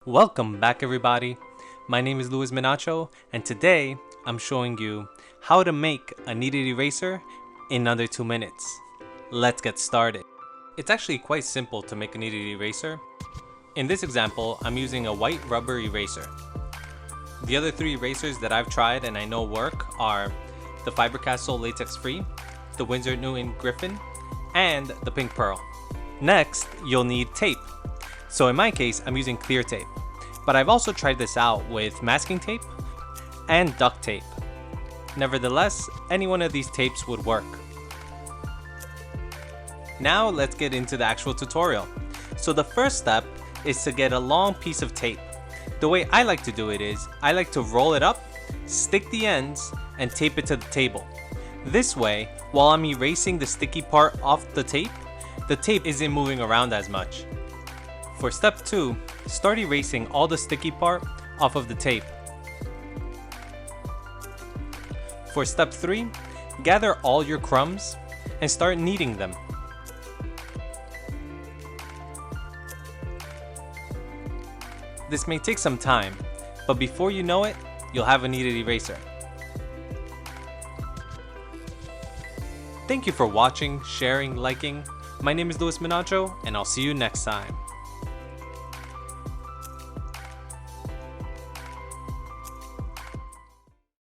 Welcome back everybody, my name is Luis Minacho and today I'm showing you how to make a kneaded eraser in under 2 minutes. Let's get started. It's actually quite simple to make a kneaded eraser. In this example, I'm using a white rubber eraser. The other 3 erasers that I've tried and I know work are the Faber-Castell Latex Free, the Winsor Newton Griffin, and the Pink Pearl. Next, you'll need tape. So in my case, I'm using clear tape, but I've also tried this out with masking tape and duct tape. Nevertheless, any one of these tapes would work. Now let's get into the actual tutorial. So the first step is to get a long piece of tape. The way I like to do it is, I like to roll it up, stick the ends, and tape it to the table. This way, while I'm erasing the sticky part off the tape isn't moving around as much. For step 2, start erasing all the sticky part off of the tape. For step 3, gather all your crumbs and start kneading them. This may take some time, but before you know it, you'll have a kneaded eraser. Thank you for watching, sharing, liking. My name is Luis Minacho, and I'll see you next time.